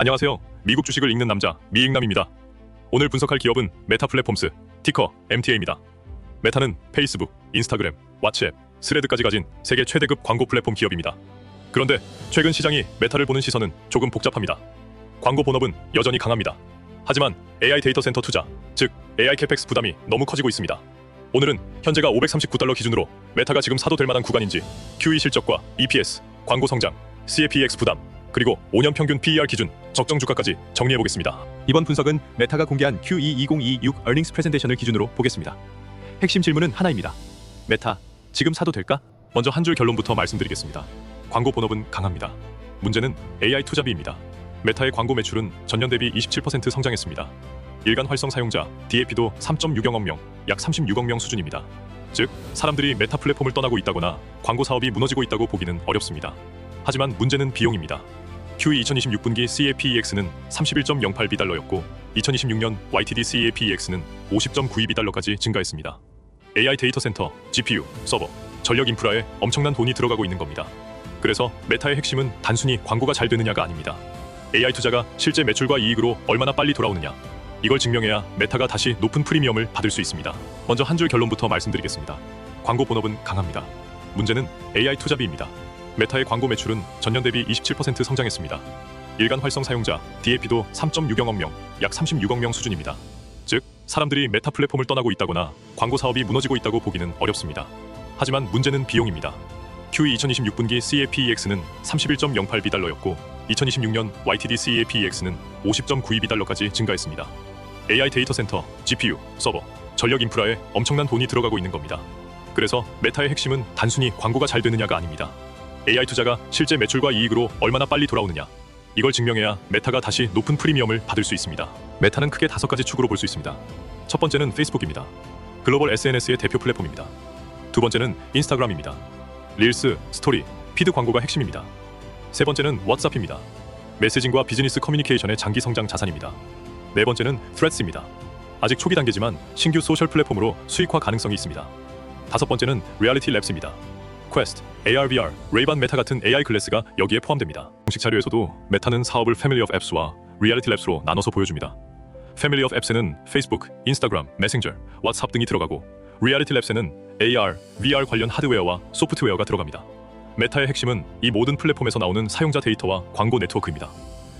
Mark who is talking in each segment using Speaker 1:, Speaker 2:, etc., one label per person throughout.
Speaker 1: 안녕하세요. 미국 주식을 읽는 남자 미익남입니다. 오늘 분석할 기업은 메타 플랫폼스, 티커 MTA입니다. 메타는 페이스북, 인스타그램, 왓츠앱, 스레드까지 가진 세계 최대급 광고 플랫폼 기업입니다. 그런데 최근 시장이 메타를 보는 시선은 조금 복잡합니다. 광고 본업은 여전히 강합니다. 하지만 AI 데이터 센터 투자, 즉 AI 캐펙스 부담이 너무 커지고 있습니다. 오늘은 현재가 $539 기준으로 메타가 지금 사도 될 만한 구간인지, QE 실적과 EPS, 광고 성장, CAPEX 부담, 그리고 5년 평균 PER 기준, 적정 주가까지 정리해보겠습니다.
Speaker 2: 이번 분석은 메타가 공개한 Q2 2026 earnings 프레젠테이션을 기준으로 보겠습니다. 핵심 질문은 하나입니다. 메타, 지금 사도 될까?
Speaker 1: 먼저 한 줄 결론부터 말씀드리겠습니다. 광고 본업은 강합니다. 문제는 AI 투자비입니다. 메타의 광고 매출은 전년 대비 27% 성장했습니다. 일간 활성 사용자, DAP도 3.60억 명, 약 36억 명 수준입니다. 즉, 사람들이 메타 플랫폼을 떠나고 있다거나 광고 사업이 무너지고 있다고 보기는 어렵습니다. 하지만 문제는 비용입니다. Q2 2026분기 CAPEX는 31.08B달러였고 2026년 YTD CAPEX는 50.92B달러까지 증가했습니다. AI 데이터 센터, GPU, 서버, 전력 인프라에 엄청난 돈이 들어가고 있는 겁니다. 그래서 메타의 핵심은 단순히 광고가 잘 되느냐가 아닙니다. AI 투자가 실제 매출과 이익으로 얼마나 빨리 돌아오느냐, 이걸 증명해야 메타가 다시 높은 프리미엄을 받을 수 있습니다. 먼저 한 줄 결론부터 말씀드리겠습니다. 광고 본업은 강합니다. 문제는 AI 투자비입니다. 메타의 광고 매출은 전년 대비 27% 성장했습니다. 일간 활성 사용자, DAP도 3.60억 명, 약 36억 명 수준입니다. 즉, 사람들이 메타 플랫폼을 떠나고 있다거나 광고 사업이 무너지고 있다고 보기는 어렵습니다. 하지만 문제는 비용입니다. Q2 2026분기 CAPEX는 31.08B달러였고 2026년 YTD CAPEX는 50.92B달러까지 증가했습니다. AI 데이터 센터, GPU, 서버, 전력 인프라에 엄청난 돈이 들어가고 있는 겁니다. 그래서 메타의 핵심은 단순히 광고가 잘 되느냐가 아닙니다. AI 투자가 실제 매출과 이익으로 얼마나 빨리 돌아오느냐, 이걸 증명해야 메타가 다시 높은 프리미엄을 받을 수 있습니다. 메타는 크게 5가지 축으로 볼 수 있습니다. 첫 번째는 페이스북입니다. 글로벌 SNS의 대표 플랫폼입니다. 두 번째는 인스타그램입니다. 릴스, 스토리, 피드 광고가 핵심입니다. 세 번째는 왓츠앱입니다. 메시징과 비즈니스 커뮤니케이션의 장기 성장 자산입니다. 네 번째는 Threads입니다. 아직 초기 단계지만 신규 소셜 플랫폼으로 수익화 가능성이 있습니다. 다섯 번째는 리얼리티 랩스입니다. 퀘스트, AR/VR, 레이반 메타 같은 AI 클래스가 여기에 포함됩니다. 공식 자료에서도 메타는 사업을 패밀리 오브 앱스와 리얼리티 랩스로 나눠서 보여줍니다. 패밀리 오브 앱스에는 페이스북, 인스타그램, 메신저, 왓츠앱 등이 들어가고, 리얼리티 랩스에는 AR, VR 관련 하드웨어와 소프트웨어가 들어갑니다. 메타의 핵심은 이 모든 플랫폼에서 나오는 사용자 데이터와 광고 네트워크입니다.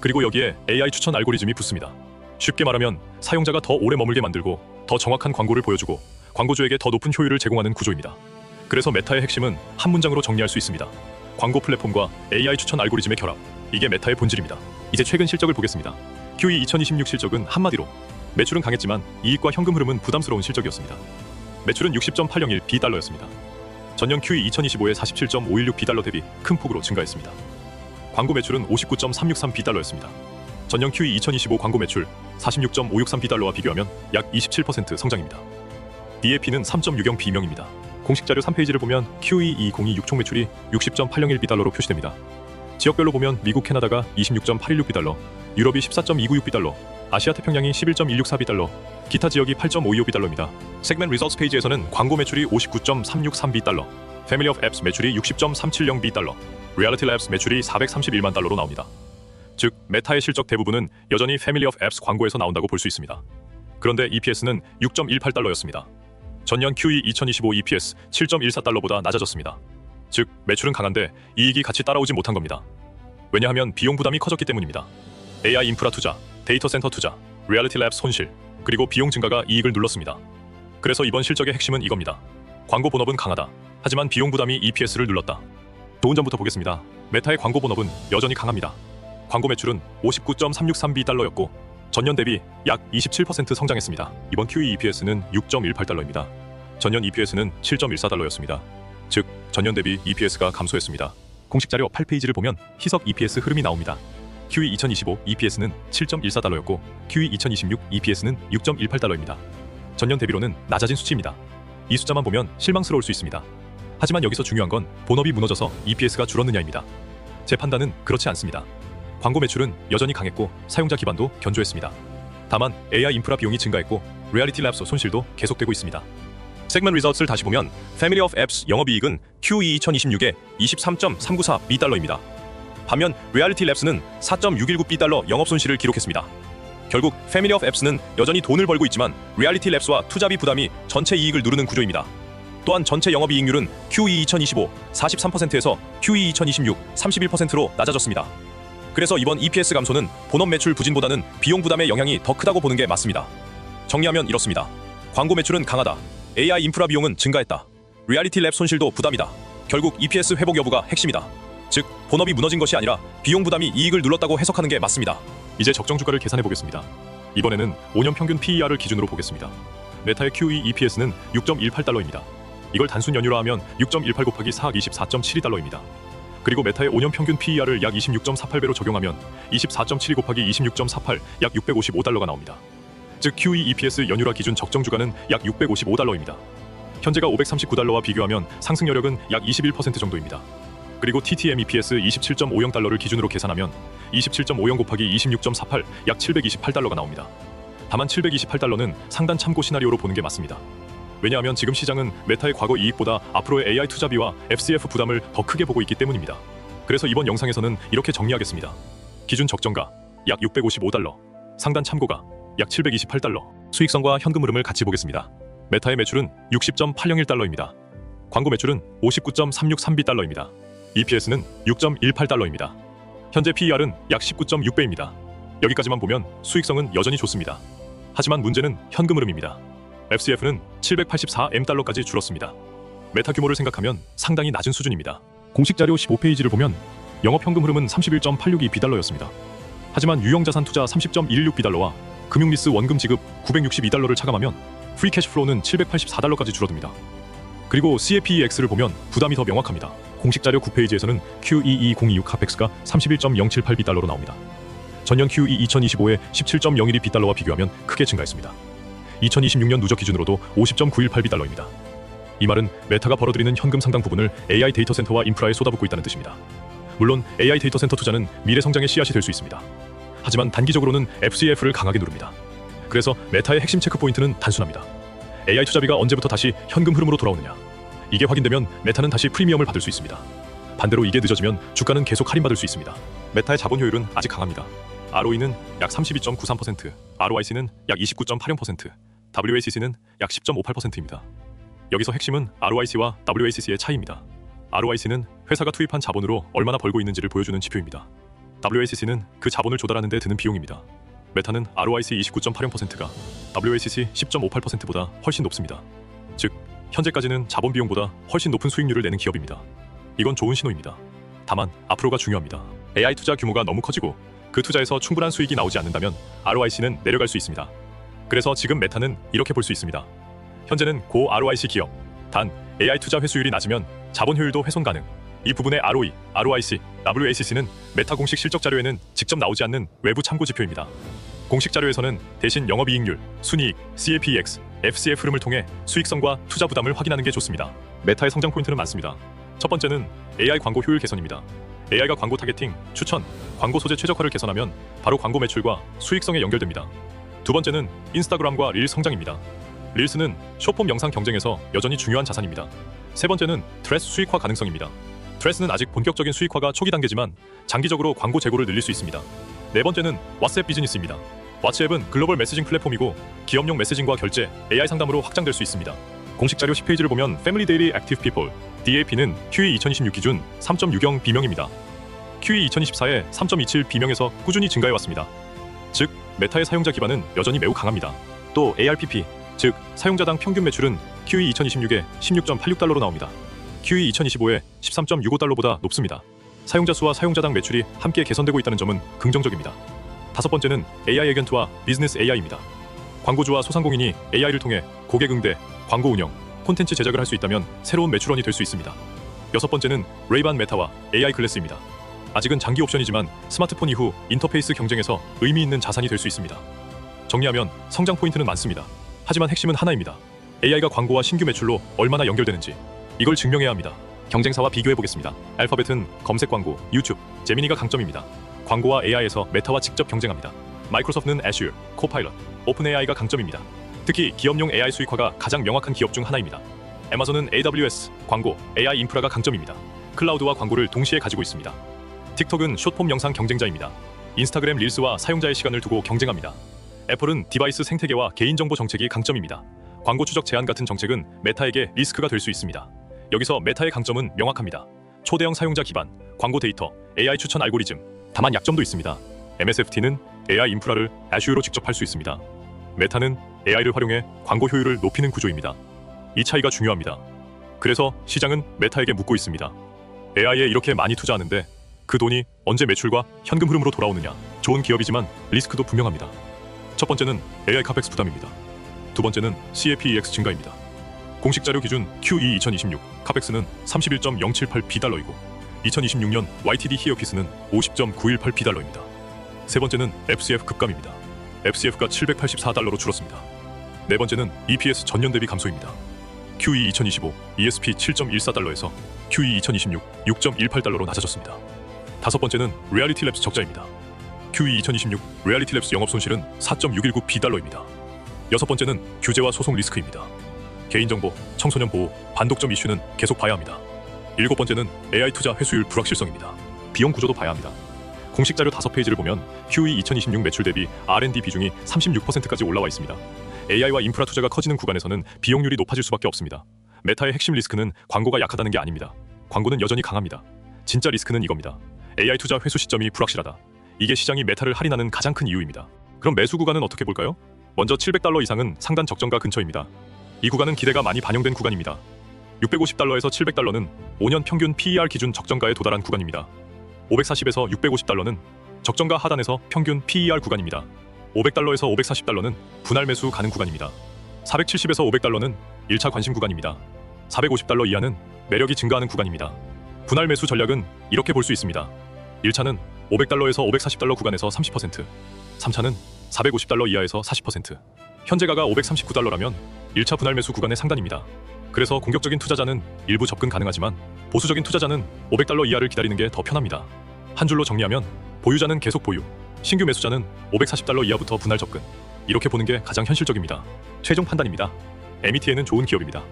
Speaker 1: 그리고 여기에 AI 추천 알고리즘이 붙습니다. 쉽게 말하면 사용자가 더 오래 머물게 만들고 더 정확한 광고를 보여주고 광고주에게 더 높은 효율을 제공하는 구조입니다. 그래서 메타의 핵심은 한 문장으로 정리할 수 있습니다. 광고 플랫폼과 AI 추천 알고리즘의 결합, 이게 메타의 본질입니다. 이제 최근 실적을 보겠습니다. Q2 2026 실적은 한마디로 매출은 강했지만 이익과 현금 흐름은 부담스러운 실적이었습니다. 매출은 60.801B달러였습니다. 전년 Q2 2025의 47.516B달러 대비 큰 폭으로 증가했습니다. 광고 매출은 59.363B달러였습니다. 전년 Q2 2025 광고 매출 46.563B달러와 비교하면 약 27% 성장입니다. DAP는 3.60B명입니다. 공식 자료 3페이지를 보면 Q2 2026 총 매출이 60.801B달러로 표시됩니다. 지역별로 보면 미국, 캐나다가 26.816B달러, 유럽이 14.296B달러, 아시아 태평양이 11.164B달러, 기타 지역이 8.525B달러입니다. 세그먼트 리저츠 페이지에서는 광고 매출이 59.363B달러, 패밀리 오브 앱스 매출이 60.370B달러, 리얼리티 랩스 매출이 431만 달러로 나옵니다. 즉, 메타의 실적 대부분은 여전히 패밀리 오브 앱스 광고에서 나온다고 볼 수 있습니다. 그런데 EPS는 6.18달러였습니다. 전년 Q2 2025 EPS 7.14달러보다 낮아졌습니다. 즉, 매출은 강한데 이익이 같이 따라오지 못한 겁니다. 왜냐하면 비용 부담이 커졌기 때문입니다. AI 인프라 투자, 데이터 센터 투자, 리얼리티 랩 손실, 그리고 비용 증가가 이익을 눌렀습니다. 그래서 이번 실적의 핵심은 이겁니다. 광고 본업은 강하다. 하지만 비용 부담이 EPS를 눌렀다. 좋은 점부터 보겠습니다. 메타의 광고 본업은 여전히 강합니다. 광고 매출은 59.363B달러였고 전년 대비 약 27% 성장했습니다. 이번 Q2 EPS는 6.18달러입니다. 전년 EPS는 7.14달러였습니다. 즉, 전년 대비 EPS가 감소했습니다. 공식 자료 8페이지를 보면 희석 EPS 흐름이 나옵니다. Q2 2025 EPS는 7.14달러였고 Q2 2026 EPS는 6.18달러입니다. 전년 대비로는 낮아진 수치입니다. 이 숫자만 보면 실망스러울 수 있습니다. 하지만 여기서 중요한 건 본업이 무너져서 EPS가 줄었느냐입니다. 제 판단은 그렇지 않습니다. 광고 매출은 여전히 강했고 사용자 기반도 견조했습니다. 다만 AI 인프라 비용이 증가했고 리얼리티 랩스 손실도 계속되고 있습니다. 세그먼트 리저츠를 다시 보면 패밀리 오브 앱스 영업이익은 Q2 2026에 23.394B달러입니다.
Speaker 2: 반면 리얼리티 랩스는 4.619B 영업 손실을 기록했습니다. 결국 패밀리 오브 앱스는 여전히 돈을 벌고 있지만 리얼리티 랩스와 투자비 부담이 전체 이익을 누르는 구조입니다. 또한 전체 영업이익률은 Q2 2025 43%에서 Q2 2026 31%로 낮아졌습니다. 그래서 이번 EPS 감소는 본업 매출 부진보다는 비용 부담의 영향이 더 크다고 보는 게 맞습니다. 정리하면 이렇습니다. 광고 매출은 강하다. AI 인프라 비용은 증가했다. 리얼리티 랩 손실도 부담이다. 결국 EPS 회복 여부가 핵심이다. 즉, 본업이 무너진 것이 아니라 비용 부담이 이익을 눌렀다고 해석하는 게 맞습니다.
Speaker 1: 이제 적정 주가를 계산해 보겠습니다. 이번에는 5년 평균 PER을 기준으로 보겠습니다. 메타의 Q2 EPS는 6.18달러입니다. 이걸 단순 연율화하면 6.18 곱하기 4억 24.72달러입니다. 그리고 메타의 5년 평균 PER을 약 26.48배로 적용하면 24.72 곱하기 26.48 약 655달러가 나옵니다. 즉 Q2 EPS 연율화 기준 적정 주가는 약 655달러입니다. 현재가 539달러와 비교하면 상승 여력은 약 21% 정도입니다. 그리고 TTM EPS 27.50달러를 기준으로 계산하면 27.50 곱하기 26.48 약 728달러가 나옵니다. 다만 728달러는 상단 참고 시나리오로 보는 게 맞습니다. 왜냐하면 지금 시장은 메타의 과거 이익보다 앞으로의 AI 투자비와 FCF 부담을 더 크게 보고 있기 때문입니다. 그래서 이번 영상에서는 이렇게 정리하겠습니다. 기준 적정가 약 655달러, 상단 참고가 약 728달러, 수익성과 현금 흐름을 같이 보겠습니다. 메타의 매출은 60.801달러입니다. 광고 매출은 59.363달러입니다. EPS는 6.18달러입니다. 현재 PER은 약 19.6배입니다. 여기까지만 보면 수익성은 여전히 좋습니다. 하지만 문제는 현금 흐름입니다. FCF는 784M달러까지 줄었습니다. 메타 규모를 생각하면 상당히 낮은 수준입니다. 공식 자료 15페이지를 보면 영업 현금 흐름은 31.862B달러였습니다. 하지만 유형자산 투자 30.116B달러와 금융리스 원금 지급 962달러를 차감하면 프리 캐시플로우는 784달러까지 줄어듭니다. 그리고 CAPEX를 보면 부담이 더 명확합니다. 공식 자료 9페이지에서는 Q22026 카펙스가 31.078B달러로 나옵니다. 전년 Q2 2025의 17.012B달러와 비교하면 크게 증가했습니다. 2026년 누적 기준으로도 50.918B달러입니다. 이 말은 메타가 벌어들이는 현금 상당 부분을 AI 데이터 센터와 인프라에 쏟아붓고 있다는 뜻입니다. 물론 AI 데이터 센터 투자는 미래 성장의 씨앗이 될 수 있습니다. 하지만 단기적으로는 FCF를 강하게 누릅니다. 그래서 메타의 핵심 체크 포인트는 단순합니다. AI 투자비가 언제부터 다시 현금 흐름으로 돌아오느냐. 이게 확인되면 메타는 다시 프리미엄을 받을 수 있습니다. 반대로 이게 늦어지면 주가는 계속 할인받을 수 있습니다. 메타의 자본 효율은 아직 강합니다. ROE는 약 32.93%, ROIC는 약 29.80%, WACC는 약 10.58%입니다. 여기서 핵심은 ROIC와 WACC의 차이입니다. ROIC는 회사가 투입한 자본으로 얼마나 벌고 있는지를 보여주는 지표입니다. WACC는 그 자본을 조달하는 데 드는 비용입니다. 메타는 ROIC 29.80%가 WACC 10.58%보다 훨씬 높습니다. 즉, 현재까지는 자본 비용보다 훨씬 높은 수익률을 내는 기업입니다. 이건 좋은 신호입니다. 다만 앞으로가 중요합니다. AI 투자 규모가 너무 커지고 그 투자에서 충분한 수익이 나오지 않는다면 ROIC는 내려갈 수 있습니다. 그래서 지금 메타는 이렇게 볼 수 있습니다. 현재는 고 ROIC 기업. 단 AI 투자 회수율이 낮으면 자본 효율도 훼손 가능. 이 부분의 ROE, ROIC, WACC는 메타 공식 실적 자료에는 직접 나오지 않는 외부 참고 지표입니다. 공식 자료에서는 대신 영업이익률, 순이익, CAPEX, FCF 흐름을 통해 수익성과 투자 부담을 확인하는 게 좋습니다. 메타의 성장 포인트는 많습니다. 첫 번째는 AI 광고 효율 개선입니다. AI가 광고 타겟팅, 추천, 광고 소재 최적화를 개선하면 바로 광고 매출과 수익성에 연결됩니다. 두 번째는 인스타그램과 릴 성장입니다. 릴스는 숏폼 영상 경쟁에서 여전히 중요한 자산입니다. 세 번째는 트레스 수익화 가능성입니다. 트레스는 아직 본격적인 수익화가 초기 단계지만 장기적으로 광고 재고를 늘릴 수 있습니다. 네 번째는 왓츠앱 비즈니스입니다. 왓츠앱은 글로벌 메시징 플랫폼이고 기업용 메시징과 결제, AI 상담으로 확장될 수 있습니다. 공식 자료 10페이지를 보면 Family Daily Active People, DAP는 Q2 2026 기준 3.60 B명입니다. Q2 2024에 3.27 B명에서 꾸준히 증가해왔습니다. 즉, 메타의 사용자 기반은 여전히 매우 강합니다. 또 ARPP, 즉 사용자당 평균 매출은 Q2 2026에 16.86달러로 나옵니다. Q2 2025에 13.65달러보다 높습니다. 사용자 수와 사용자당 매출이 함께 개선되고 있다는 점은 긍정적입니다. 다섯 번째는 AI 에이전트와 비즈니스 AI입니다. 광고주와 소상공인이 AI를 통해 고객 응대, 광고 운영, 콘텐츠 제작을 할 수 있다면 새로운 매출원이 될 수 있습니다. 여섯 번째는 레이반 메타와 AI 글래스입니다. 아직은 장기 옵션이지만 스마트폰 이후 인터페이스 경쟁에서 의미 있는 자산이 될 수 있습니다. 정리하면 성장 포인트는 많습니다. 하지만 핵심은 하나입니다. AI가 광고와 신규 매출로 얼마나 연결되는지 이걸 증명해야 합니다. 경쟁사와 비교해보겠습니다. 알파벳은 검색 광고, 유튜브, 제미니가 강점입니다. 광고와 AI에서 메타와 직접 경쟁합니다. 마이크로소프트는 애슐, 코파일럿, 오픈AI가 강점입니다. 특히 기업용 AI 수익화가 가장 명확한 기업 중 하나입니다. 애마존은 AWS, 광고, AI 인프라가 강점입니다. 클라우드와 광고를 동시에 가지고 있습니다. 틱톡은 숏폼 영상 경쟁자입니다. 인스타그램 릴스와 사용자의 시간을 두고 경쟁합니다. 애플은 디바이스 생태계와 개인정보 정책이 강점입니다. 광고 추적 제한 같은 정책은 메타에게 리스크가 될 수 있습니다. 여기서 메타의 강점은 명확합니다. 초대형 사용자 기반, 광고 데이터, AI 추천 알고리즘. 다만 약점도 있습니다. MSFT는 AI 인프라를 애슈로 직접 할 수 있습니다. 메타는 AI를 활용해 광고 효율을 높이는 구조입니다. 이 차이가 중요합니다. 그래서 시장은 메타에게 묻고 있습니다. AI에 이렇게 많이 투자하는데 그 돈이 언제 매출과 현금 흐름으로 돌아오느냐. 좋은 기업이지만 리스크도 분명합니다. 첫 번째는 AI 카펙스 부담입니다. 두 번째는 CAPEX 증가입니다. 공식 자료 기준 Q2 2026 카펙스는 31.078B달러이고 2026년 YTD 히어피스는 50.918B달러입니다. 세 번째는 FCF 급감입니다. FCF가 784달러로 줄었습니다. 네 번째는 EPS 전년 대비 감소입니다. Q2 2025 ESP 7.14달러에서 Q2 2026 6.18달러로 낮아졌습니다. 다섯 번째는 리얼리티 랩스 적자입니다. Q2 2026 리얼리티 랩스 영업 손실은 4.619B달러입니다. 여섯 번째는 규제와 소송 리스크입니다. 개인정보, 청소년 보호, 반독점 이슈는 계속 봐야 합니다. 일곱 번째는 AI 투자 회수율 불확실성입니다. 비용 구조도 봐야 합니다. 공식 자료 5페이지를 보면 Q2 2026 매출 대비 R&D 비중이 36%까지 올라와 있습니다. AI와 인프라 투자가 커지는 구간에서는 비용률이 높아질 수밖에 없습니다. 메타의 핵심 리스크는 광고가 약하다는 게 아닙니다. 광고는 여전히 강합니다. 진짜 리스크는 이겁니다. AI 투자 회수 시점이 불확실하다. 이게 시장이 메타를 할인하는 가장 큰 이유입니다. 그럼 매수 구간은 어떻게 볼까요? 먼저 700달러 이상은 상단 적정가 근처입니다. 이 구간은 기대가 많이 반영된 구간입니다. 650달러에서 700달러는 5년 평균 PER 기준 적정가에 도달한 구간입니다. 540에서 650달러는 적정가 하단에서 평균 PER 구간입니다. 500달러에서 540달러는 분할 매수 가능 구간입니다. 470에서 500달러는 1차 관심 구간입니다. 450달러 이하는 매력이 증가하는 구간입니다. 분할 매수 전략은 이렇게 볼 수 있습니다. 1차는 500달러에서 540달러 구간에서 30%, 3차는 450달러 이하에서 40%. 현재가가 539달러라면 1차 분할 매수 구간의 상단입니다. 그래서 공격적인 투자자는 일부 접근 가능하지만 보수적인 투자자는 500달러 이하를 기다리는 게 더 편합니다. 한 줄로 정리하면 보유자는 계속 보유, 신규 매수자는 540달러 이하부터 분할 접근. 이렇게 보는 게 가장 현실적입니다. 최종 판단입니다. MET에는 좋은 기업입니다.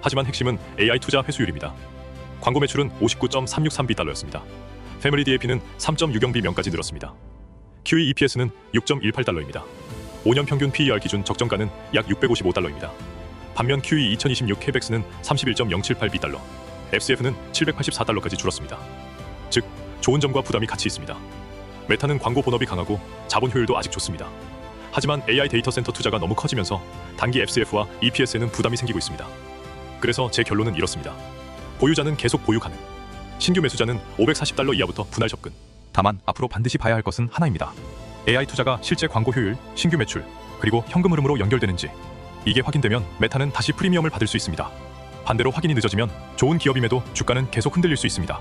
Speaker 1: 하지만 핵심은 AI 투자 회수율입니다. 광고 매출은 59.363B달러였습니다. 패밀리 DAP는 3.60B명까지 늘었습니다. Q2 EPS는 6.18달러입니다. 5년 평균 PER 기준 적정가는 약 655달러입니다. 반면 Q2 2026 CAPEX는 31.078B달러, FCF는 784달러까지 줄었습니다. 즉, 좋은 점과 부담이 같이 있습니다. 메타는 광고 본업이 강하고 자본 효율도 아직 좋습니다. 하지만 AI 데이터 센터 투자가 너무 커지면서 단기 FCF와 EPS에는 부담이 생기고 있습니다. 그래서 제 결론은 이렇습니다. 보유자는 계속 보유 가능. 신규 매수자는 540달러 이하부터 분할 접근. 다만 앞으로 반드시 봐야 할 것은 하나입니다. AI 투자가 실제 광고 효율, 신규 매출, 그리고 현금 흐름으로 연결되는지. 이게 확인되면 메타는 다시 프리미엄을 받을 수 있습니다. 반대로 확인이 늦어지면 좋은 기업임에도 주가는 계속 흔들릴 수 있습니다.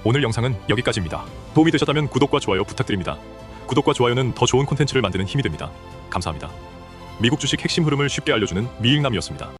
Speaker 1: 오늘 영상은 여기까지입니다. 도움이 되셨다면 구독과 좋아요 부탁드립니다. 구독과 좋아요는 더 좋은 콘텐츠를 만드는 힘이 됩니다. 감사합니다. 미국 주식 핵심 흐름을 쉽게 알려주는 미익남이었습니다.